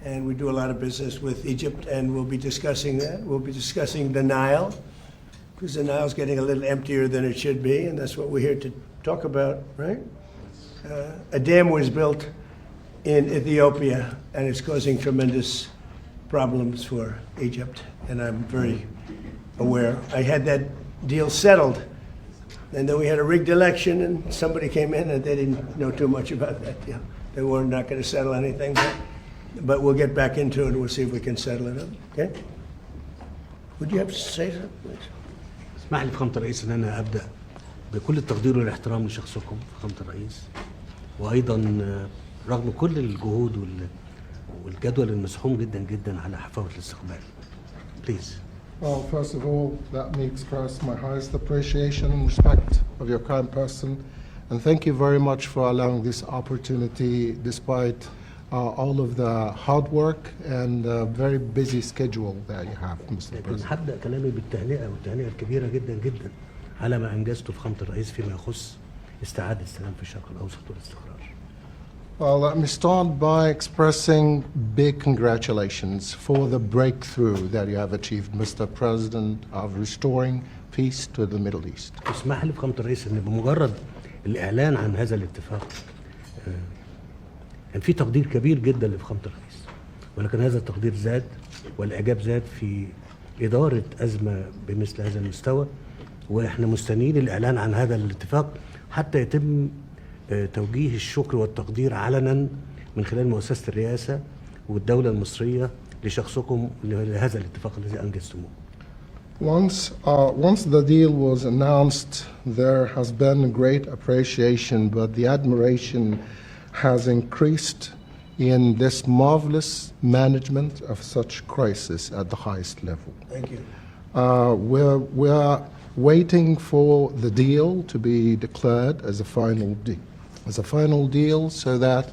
and we do a lot of business with Egypt, and we'll be discussing that. We'll be discussing the Nile, because the Nile's getting a little emptier than it should be, and that's what we're here to talk about, right? A dam was built in Ethiopia, and it's causing tremendous problems for Egypt, and I'm very aware. I had that deal settled, and then we had a rigged election, and somebody came in, and they didn't know too much about that deal. They were not going to settle anything, but we'll get back into it, and we'll see if we can settle it up, okay? Would you have to say something, please? اسمح لي فخامة الرئيس ان انا ابدا بكل التقدير والاحترام لشخصكم فخامة الرئيس، وايضا رغم كل الجهود والجدول المزحوم جدا جدا على حفاوة الاستقبال. Please. Well, first of all, let me express my highest appreciation and respect of your kind person, and thank you very much for allowing this opportunity despite all of the hard work and very busy schedule that you have, Mr. لكن President. هبدا كلامي بالتهنئة والتهنئة الكبيرة جدا جدا على ما انجزته فخامة الرئيس فيما يخص استعادة السلام في الشرق الاوسط والاستقرار. Well, let me start by expressing big congratulations for the breakthrough that you have achieved, Mr. President, of restoring peace to the Middle East. اسمح لي فخامة الرئيس ان بمجرد الاعلان عن هذا الاتفاق كان في تقدير كبير جدا لفخامة الرئيس، ولكن هذا التقدير زاد والاعجاب زاد في ادارة ازمة بمثل هذا المستوى، واحنا مستنيين الاعلان عن هذا الاتفاق حتى يتم توجيه الشكر والتقدير علنا من خلال مؤسسة الرئاسة والدولة المصرية لشخصكم لهذا الاتفاق الذي أنجزتموه. Once the deal was announced, there has been great appreciation, but the admiration has increased in this marvelous management of such crisis at the highest level. Thank you. We're waiting for the deal to be declared as a final deal so that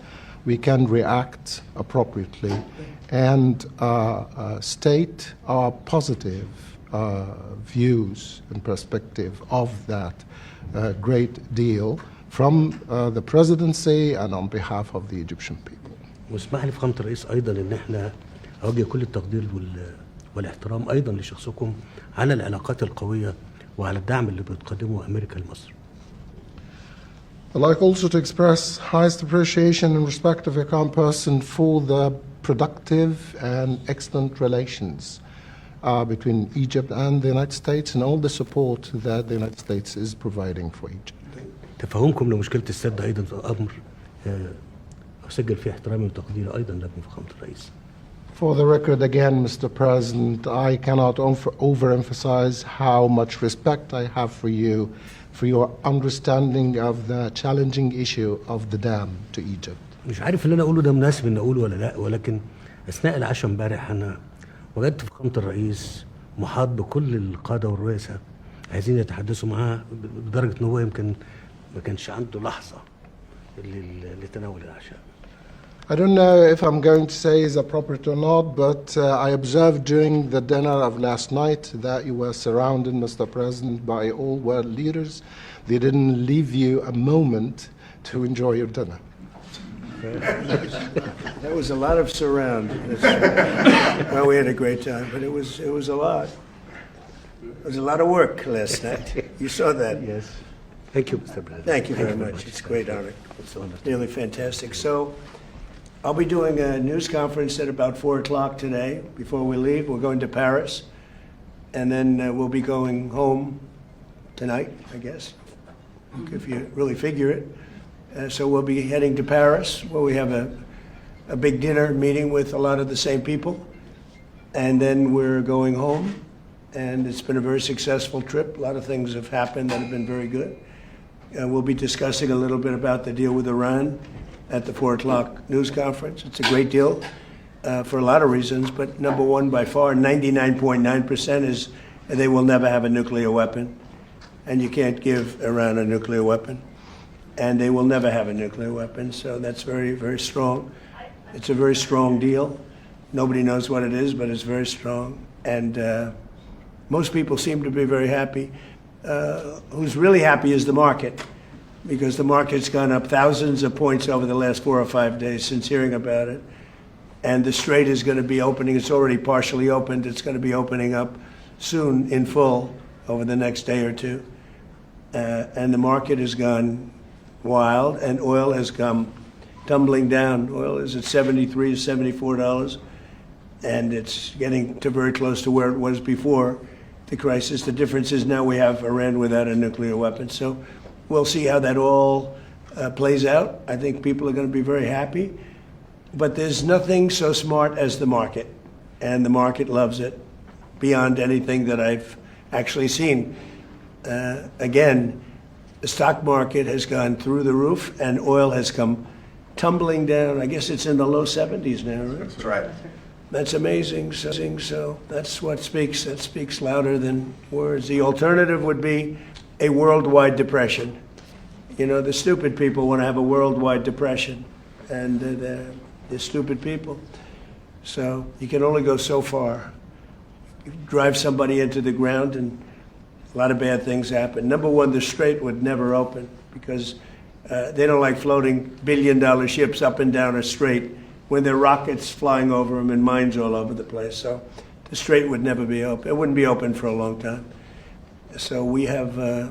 we can react appropriately and state our positive views and perspective of that great deal from the presidency and on behalf of the Egyptian people. واسمح لي فخامة الرئيس أيضا إن احنا أوجه كل التقدير والاحترام أيضا لشخصكم على العلاقات القوية وعلى الدعم اللي بتقدمه أمريكا لمصر. I'd like also to express highest appreciation and respect of your kind person for the productive and excellent relations between Egypt and the United States and all the support that the United States is providing for Egypt. تفهمكم لمشكلة السد أيضا أمر أسجل فيه احترامي وتقديري أيضا لكم فخامة الرئيس. For the record again, Mr. President, I cannot overemphasize how much respect I have for you, for your understanding of the challenging issue of the dam to Egypt. مش عارف اللي أنا أقوله ده مناسب إن أقوله ولا لا، ولكن أثناء العشاء امبارح أنا وجدت فخامة الرئيس محاط بكل القادة والرؤساء عايزين يتحدثوا معاه بدرجة إن هو يمكن ما كانش عنده لحظة لتناول العشاء. I don't know if I'm going to say is appropriate or not, but I observed during the dinner of last night that you were surrounded, Mr. President, by all world leaders. They didn't leave you a moment to enjoy your dinner. That was a lot of surround. Well, we had a great time, but it was a lot. It was a lot of work last night. You saw that. Yes. Thank you, Mr. President. Thank you very much. It's a great honor. It's an honor. Really fantastic. So I'll be doing a news conference at about 4 o'clock today. Before we leave, we're going to Paris, and then we'll be going home tonight, I guess, if you really figure it. So we'll be heading to Paris, where we have a big dinner meeting with a lot of the same people, and then we're going home. And it's been a very successful trip. A lot of things have happened that have been very good. We'll be discussing a little bit about the deal with Iran at the 4 o'clock news conference. It's a great deal for a lot of reasons, but number one, by far, 99.9% is they will never have a nuclear weapon, and you can't give Iran a nuclear weapon, and they will never have a nuclear weapon, so that's very, very strong. It's a very strong deal. Nobody knows what it is, but it's very strong, and most people seem to be very happy. Who's really happy is the market, because the market's gone up thousands of points over the last 4 or 5 days since hearing about it. And the Strait is going to be opening. It's already partially opened. It's going to be opening up soon in full over the next day or two. And the market has gone wild, and oil has come tumbling down. Oil is at $73 to $74, and it's getting to very close to where it was before the crisis. The difference is now we have Iran without a nuclear weapon. So we'll see how that all plays out. I think people are going to be very happy. But there's nothing so smart as the market, and the market loves it beyond anything that I've actually seen. Again, the stock market has gone through the roof, and oil has come tumbling down. I guess it's in the low 70s now, right? That's right. That's amazing. So that's what speaks. That speaks louder than words. The alternative would be a worldwide depression. You know, the stupid people want to have a worldwide depression, and they're stupid people. So you can only go so far. You drive somebody into the ground, and a lot of bad things happen. Number one, the Strait would never open because they don't like floating billion-dollar ships up and down a strait when there are rockets flying over them and mines all over the place. So the Strait would never be open. It wouldn't be open for a long time. So we have a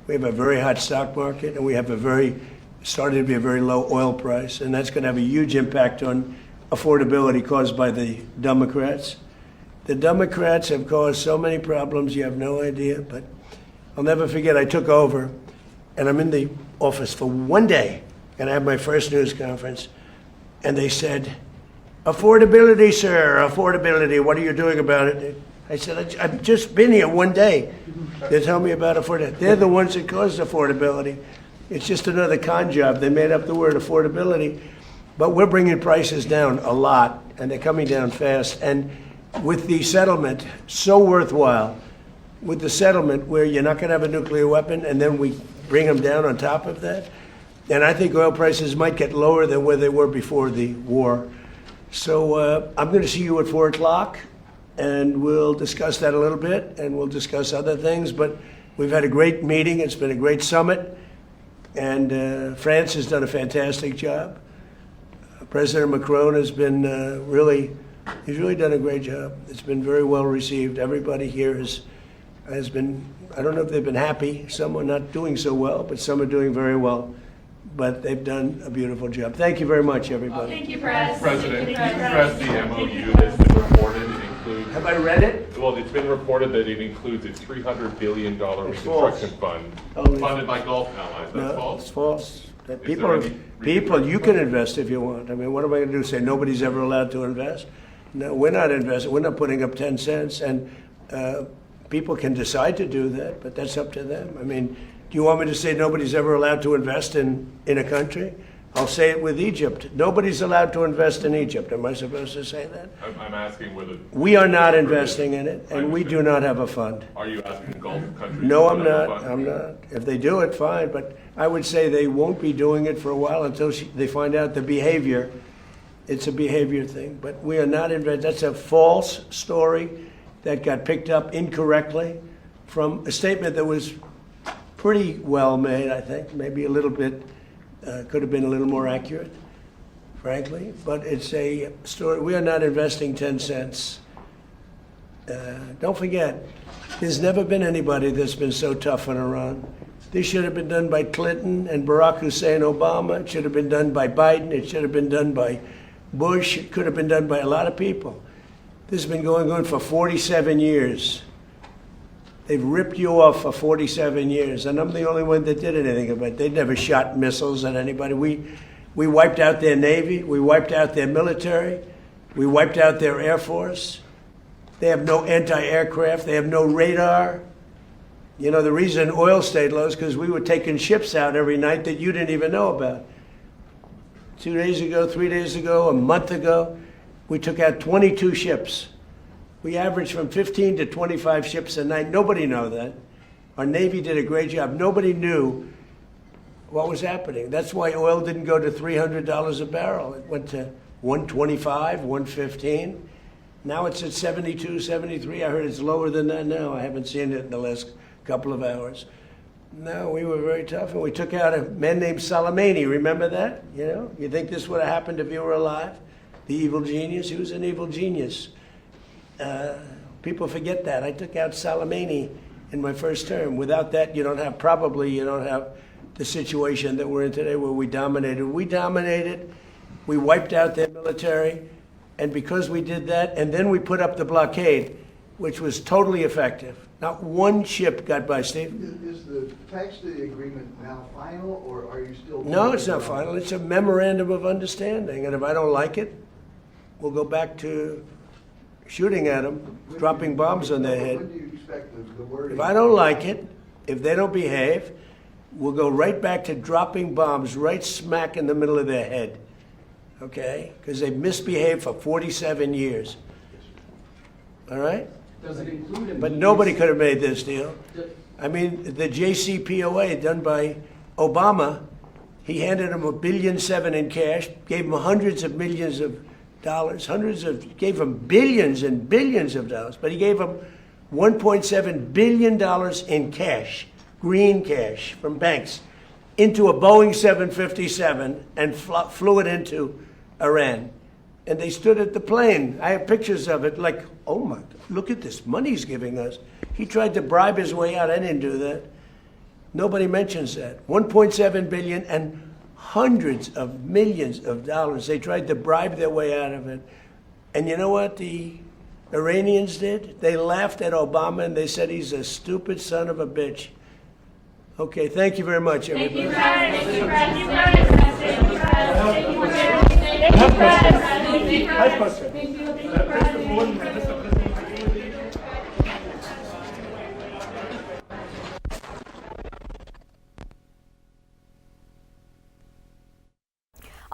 very hot stock market, and we have started to be a very low oil price, and that's going to have a huge impact on affordability caused by the Democrats. The Democrats have caused so many problems, you have no idea, but I'll never forget, I took over, and I'm in the office for one day, and I had my first news conference, and they said, affordability, sir, affordability, what are you doing about it? I said, I've just been here one day. They tell me about affordability. They're the ones that caused affordability. It's just another con job. They made up the word affordability, but we're bringing prices down a lot, and they're coming down fast. And with the settlement, so worthwhile, with the settlement where you're not going to have a nuclear weapon, and then we bring them down on top of that. And I think oil prices might get lower than where they were before the war. So I'm going to see you at 4 o'clock, and we'll discuss that a little bit, and we'll discuss other things. But we've had a great meeting. It's been a great summit. And France has done a fantastic job. President Macron has been he's really done a great job. It's been very well received. Everybody here has been, I don't know if they've been happy. Some are not doing so well, but some are doing very well. But they've done a beautiful job. Thank you very much, everybody. Thank you, Press. President, can you address the MOU that's been reported? It includes. Have I read it? Well, it's been reported that it includes a $300 billion reconstruction fund Oh, funded by Gulf allies. That's No, false? it's false. there People, any reason you can invest if you want. I mean, what am I going to do? Say nobody's ever allowed to invest? No, we're not investing. We're not putting up 10 cents. And people can decide to do that, but that's up to them. I mean, do you want me to say nobody's ever allowed to invest in a country? I'll say it with Egypt. Nobody's allowed to invest in Egypt. Am I supposed to say that? I'm asking whether. We are not investing in it, and we do not have a fund. Are you asking Gulf countries? No, to I'm put up a not. fund? I'm not. If they do it, fine. But I would say they won't be doing it for a while until they find out the behavior. It's a behavior thing. But we are not investing. That's a false story that got picked up incorrectly from a statement that was pretty well made, I think. Maybe a little bit, could have been a little more accurate, frankly. But it's a story. We are not investing 10 cents. Don't forget, there's never been anybody that's been so tough on Iran. This should have been done by Clinton and Barack Hussein Obama. It should have been done by Biden. It should have been done by Bush. It could have been done by a lot of people. This has been going on for 47 years. They've ripped you off for 47 years, and I'm the only one that did anything about it. They never shot missiles at anybody. We wiped out their Navy. We wiped out their military. We wiped out their Air Force. They have no anti-aircraft. They have no radar. You know, the reason oil stayed low is because we were taking ships out every night that you didn't even know about. 2 days ago, 3 days ago, a month ago, we took out 22 ships. We averaged from 15 to 25 ships a night. Nobody knew that. Our Navy did a great job. Nobody knew what was happening. That's why oil didn't go to $300 a barrel. It went to $125, $115. Now it's at 72, 73. I heard it's lower than that now. I haven't seen it in the last couple of hours. No, we were very tough, and we took out a man named Soleimani. Remember that? You know, you think this would have happened if you were alive? the evil genius. He was an evil genius. People forget that. I took out Soleimani in my first term. Without that, you don't have the situation that we're in today where we dominated. We wiped out their military, and because we did that, and then we put up the blockade, which was totally effective. Not one ship got by, Steve. Is the text of the agreement now final, or are you still? No, it's not final. It's a memorandum of understanding, and if I don't like it, we'll go back to shooting at them, dropping bombs on their head. When do you expect the wording? If I don't like it, if they don't behave, we'll go right back to dropping bombs right smack in the middle of their head, okay? Because they've misbehaved for 47 years. All right? Does it include But nobody could have made this deal. I mean, the JCPOA done by Obama, he handed him $1.7 billion in cash, gave him hundreds of millions of dollars, gave him billions and billions of dollars, but he gave him $1.7 billion in cash, green cash from banks, into a Boeing 757 and flew it into Iran. And they stood at the plane. I have pictures of it, like, oh my, look at this money he's giving us. He tried to bribe his way out. I didn't do that. Nobody mentions that. 1.7 billion and hundreds of millions of dollars. They tried to bribe their way out of it. And you know what the Iranians did? They laughed at Obama and they said he's a stupid son of a bitch. Okay, thank you very much, everybody.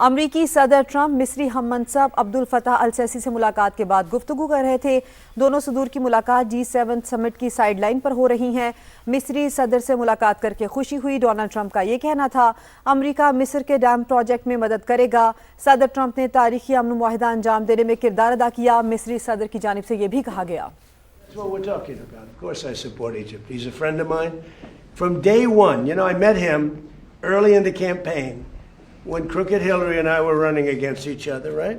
अमरीकी सदर Trump मिस्री हममनसब Abdul Fattah अल CC से मुलाकात के बाद गुफ्तगू कर रहे थे। दोनों सदूर की मुलाकात G7 समिट की साइडलाइन पर हो रही है। मिस्री सदर से मुलाकात करके खुशी हुई। डोनाल्ड ट्रंप का ये कहना था अमरीका मिस्र के डैम प्रोजेक्ट में मदद करेगा। सदर ट्रंप ने तारीखी अमन मुआहिदा अंजाम देने में किरदार अदा किया। मिस्री सदर की जानिब से ये भी कहा गया। That's what we're talking about. Of course I support Egypt. He's a friend of mine. From day one, you know, I met him early in the campaign when Crooked Hillary and I were running against each other, right?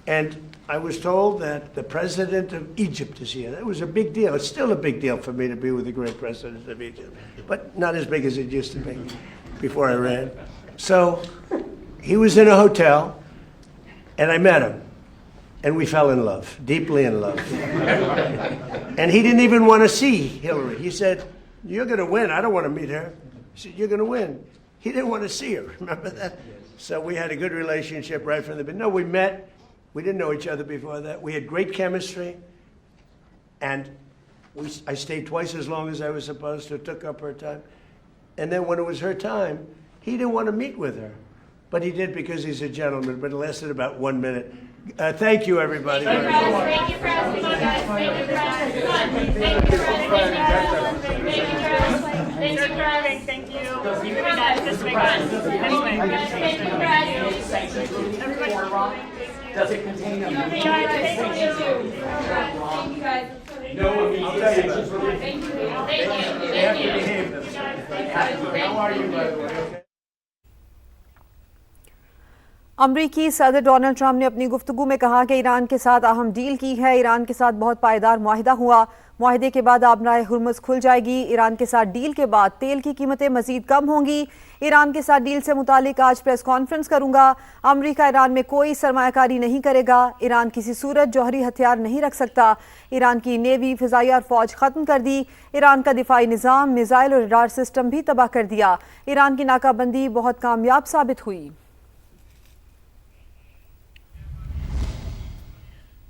And I was told that the president of Egypt is here. That was a big deal. It's still a big deal for me to be with the great president of Egypt, but not as big as it used to be before I ran. So he was in a hotel, and I met him, and we fell in love, deeply in love. And he didn't even want to see Hillary. He said, "You're going to win. I don't want to meet her." He said, "You're going to win." He didn't want to see her. Remember that? So we had a good relationship right from the beginning. No, we met. We didn't know each other before that. We had great chemistry. And I stayed twice as long as I was supposed to, took up her time. And then when it was her time, he didn't want to meet with her. But he did because he's a gentleman, but it lasted about 1 minute. Thank you, everybody. Thank you for asking us, guys. Thank you for asking us. Thank you for asking us. Thank you for asking. Thank you. You can be nice. This way, guys. Anyway. Thank you for asking. Everybody. Does it contain a Thank you guys. No, I'll tell you about it. Thank you. Thank you. They have to behave themselves. How are you, by the way? Okay? अमरीकी सदर Donald Trump ने अपनी गुफ्तगू में कहा कि Iran के साथ अहम डील की है। ईरान के साथ बहुत पायदार मुआहिदा हुआ। मुआहिदे के बाद आबराए हुर्मुज़ खुल जाएगी। ईरान के साथ डील के बाद तेल की कीमतें मज़ीद कम होंगी। ईरान के साथ डील से मुतालिक आज प्रेस कॉन्फ्रेंस करूंगा। अमरीका ईरान में कोई सरमायाकारी नहीं करेगा। ईरान किसी सूरत जौहरी हथियार नहीं रख सकता। ईरान की नेवी, फ़िज़ाई और फ़ौज ख़त्म कर दी। ईरान का दिफाई निज़ाम, मिसाइल और रडार सिस्टम भी तबाह कर दिया। ईरान की नाकाबंदी बहुत कामयाब साबित हुई।